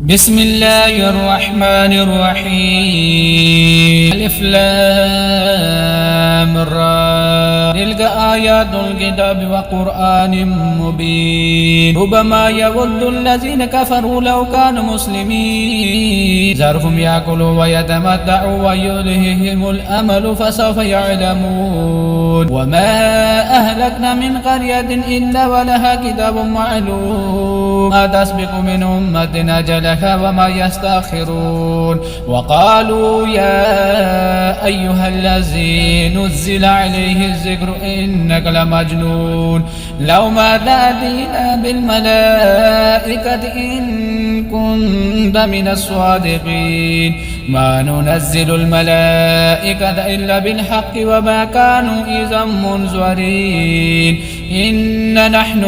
بسم الله الرحمن الرحيم. ألف لام را، تلك آيات الكتاب وقرآن مبين. ربما يود الذين كفروا لو كانوا مسلمين، ذرهم يأكلوا ويتمتعوا ويلههم الأمل فسوف يعلمون. وما أهلكنا من قرية إلا ولها كتاب معلوم، ما تسبق من أمة أجلها وما يستأخرون. وقالوا يا أيها الذي نزل عليه الذكر إنك لمجنون، لو ما تأتينا بالملائكة إن كنت من الصادقين. ما ننزل الملائكة إلا بالحق وما كانوا إذا منذرين. إنا نحن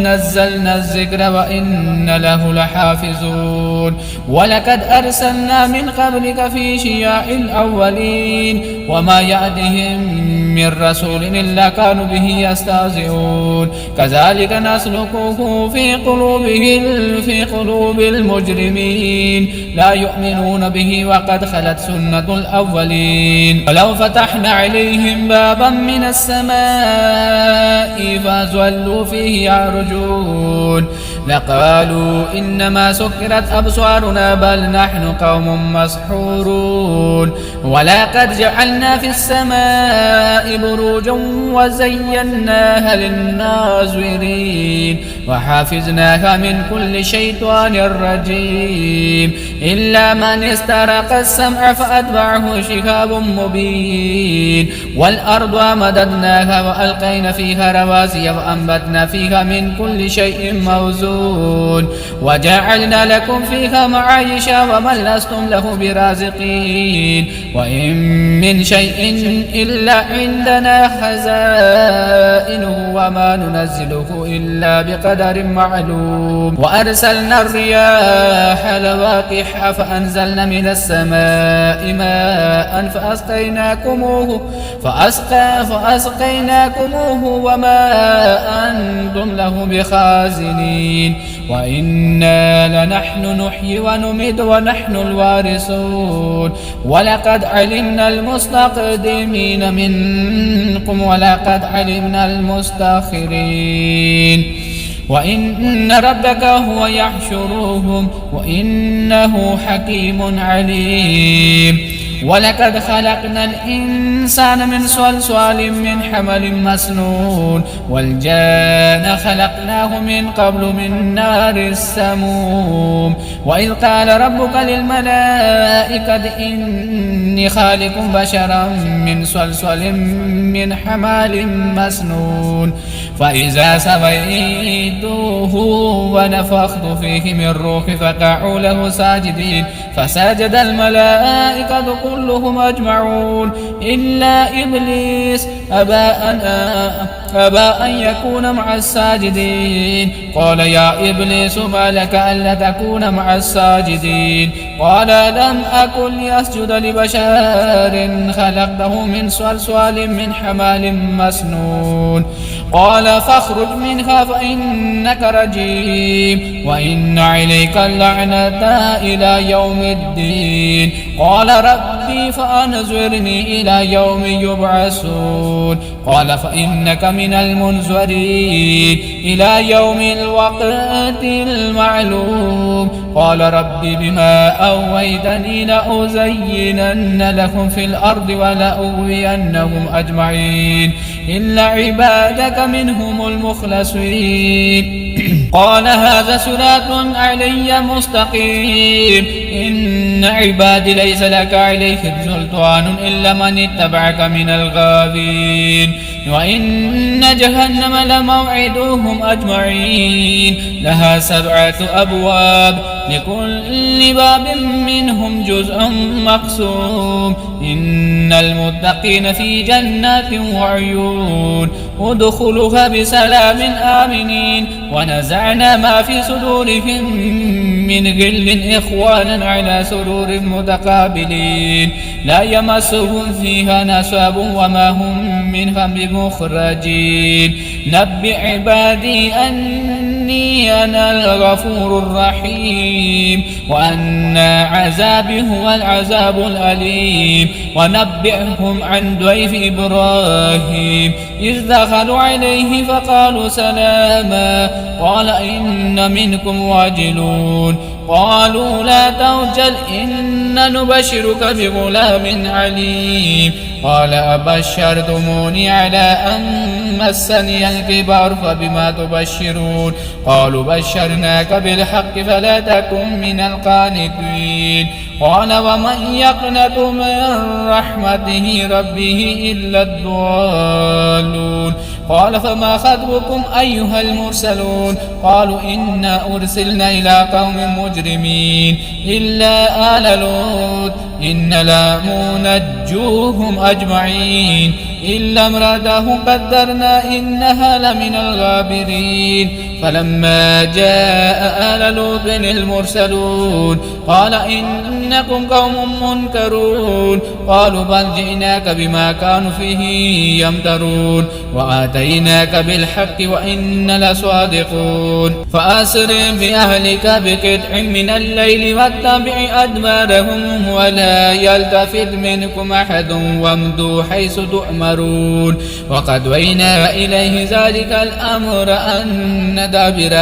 نزلنا الذكر وإن له لحافظون. ولقد أرسلنا من قبلك في شياع الأولين، وما يأتيهم من رسول إلا كانوا به يستهزئون. كذلك نسلكه في قلوب المجرمين، لا يؤمنون به وقد خلت سنة الأولين. ولو فتحنا عليهم بابا من السماء فظلوا فيه يعرجون لقالوا إنما سكرت أبصارنا بل نحن قوم مسحورون. ولقد جعلنا في السماء بروجا وزيناها للناظرين وحافظناها من كل شيطان رجيم إلا من استرق السمع فأتبعه شهاب مبين. والأرض مددناها وألقينا فيها رواسي وأنبتنا فيها من كل شيء موزون وجعلنا لكم فيها معايش ومن لستم له برازقين. وإن من شيء إلا عندنا خزائنه وما ننزله إلا بقدر معلوم. وأرسلنا الرياح لواقح فأنزلنا من السماء ماء فأسقيناكموه وما أنتم له بخازنين. وإنا لنحن نحيي ونميت ونحن الوارثون. ولقد علمنا المستقدمين منكم ولقد علمنا المستأخرين. وإن ربك هو يحشرهم وإنه حكيم عليم. ولقد خلقنا الإنسان من صلصال من حمل مسنون والجان خلقناه من قبل من نار السموم. وإذ قال ربك للملائكة إني خالق بشرا من صلصال من حمل مسنون فإذا سويته ونفخت فيه من روحي فقعوا له ساجدين فسجد الملائكة كلهم أجمعون إلا إبليس أبى أن يكون مع الساجدين. قال يا إبليس ما لك ألا تكون مع الساجدين؟ قال لم أكن لأسجد لبشر خلقته من صلصال من حمال مسنون. قال فاخرج منها فإنك رجيم وإن عليك اللعنة إلى يوم الدين. قال ربي فأنظرني إلى يوم يبعثون. قال فإنك من المنذرين إلى يوم الوقت المعلوم. قال ربي بما أغويتني لأزينن لهم في الأرض ولأغوينهم أجمعين إلا عبادك منهم المخلصين. قال هذا صراط علي مستقيم إن عبادي ليس لك عليهم سلطان إلا من اتبعك من الغاوين. وإن جهنم لموعدهم أجمعين لها 7 أبواب لكل باب منهم جزء مقسوم. إن المتقين في جنات وعيون ادخلوها بسلام آمنين. ونزعنا ما في صدورهم من غل إخوانا على سرور متقابلين لا يمسهم فيها نصب وما هم منها بمخرجين. نبئ عبادي أن إني أنا الغفور الرحيم وأن عذابي هو العذاب الأليم. ونبئهم عن ضيف إبراهيم إذ دخلوا عليه فقالوا سلاما قال إن منكم واجلون قالوا لا توجل إنا نبشرك بغلام عليم قال أبشرتموني على أن مسني الكبر فبما تبشرون قالوا بشرناك بالحق فلا تكن من القانطين قال ومن يقنط من رحمته ربه إلا الضالون قال فما خطبكم أيها المرسلون قالوا إنا أرسلنا إلى قوم مجرمين إلا آل لوط إن لمنجوهم أجمعين إلا امرأته قدرنا إنها لمن الغابرين فلما جاء آل لوط المرسلون قال إنكم قوم منكرون قالوا بل جئناك بما كانوا فيه يمترون وآتيناك بالحق وإنا لصادقون فأسر بأهلك بقطع من الليل واتبع أدبارهم ولا يلتفت منكم أحد وامضوا حيث تؤمرون وقضينا إليه ذلك الأمر أن دابر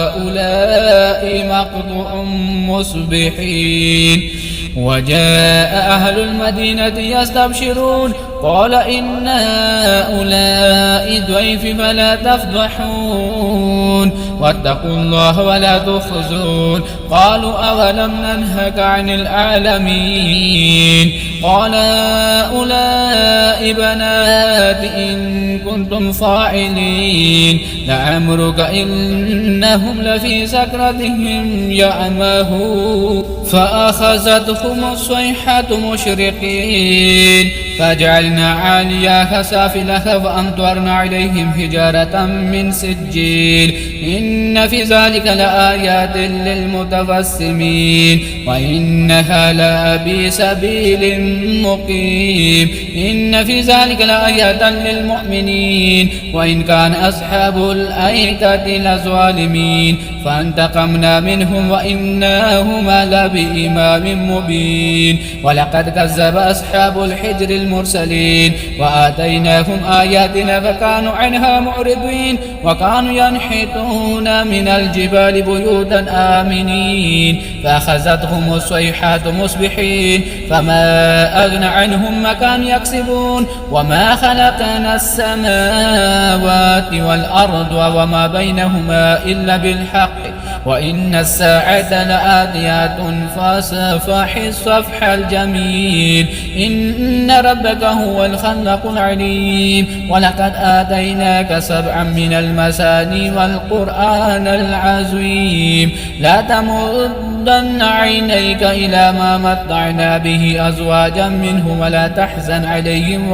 هؤلاء مقطوع مصبحين وجاء أهل المدينة يستبشرون قال إن هؤلاء ضيفي فلا تفضحون واتقوا الله ولا تخزون قالوا أولم ننهك عن العالمين قال هؤلاء بنات إن كنتم فاعلين لعمرك إنهم لفي سكرتهم يعمهون فأخذتهم الصيحة مشرقين فجعلنا عالياها سافلها فأمطرنا عليهم حجارة من سجيل إن في ذلك لآيات للمتبسمين وإنها لأبي سبيل مقيم إن في ذلك لآيات للمؤمنين وإن كان أصحاب الأيكة لظالمين فانتقمنا منهم وإنهما لبإمام مبين ولقد كذب أصحاب الحجر المرسلين وآتيناهم آياتنا فكانوا عنها معرضين وكانوا ينحتون من الجبال بيوتا آمنين فأخذتهم الصيحة مصبحين فما أغنى عنهم ما كانوا يكسبون وما خلقنا السماوات والأرض وما بينهما إلا بالحق وإن الساعة لآتيات فاصفح الصفح الجميل إن ربك هو الخلاق العليم ولقد آتيناك 7 من المثاني والقرآن العظيم لا تمدن عينيك إلى ما متعنا به أزواجا منهم ولا تحزن عليهم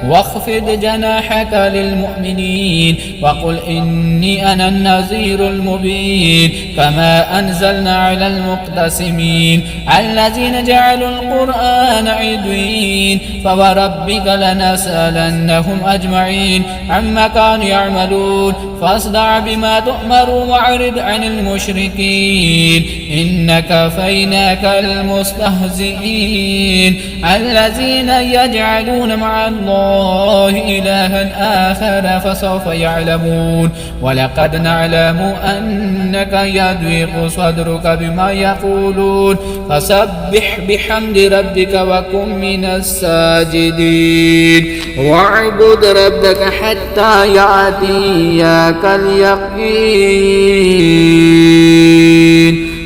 واخفض جناحك للمؤمنين وقل إني أنا النذير المبين كما أنزلنا على المقتسمين الذين جعلوا القرآن عضين فوربك لنسألنهم أجمعين عما كانوا يعملون فاصدع بما تؤمر واعرض عن المشركين إنك كفيناك المستهزئين الذين يجعلون مع الله إلها آخر فسوف يعلمون ولقد نعلم أنك يضيق صدرك بما يقولون فسبح بحمد ربك وكن من الساجدين واعبد ربك حتى يأتيك اليقين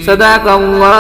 صدق الله.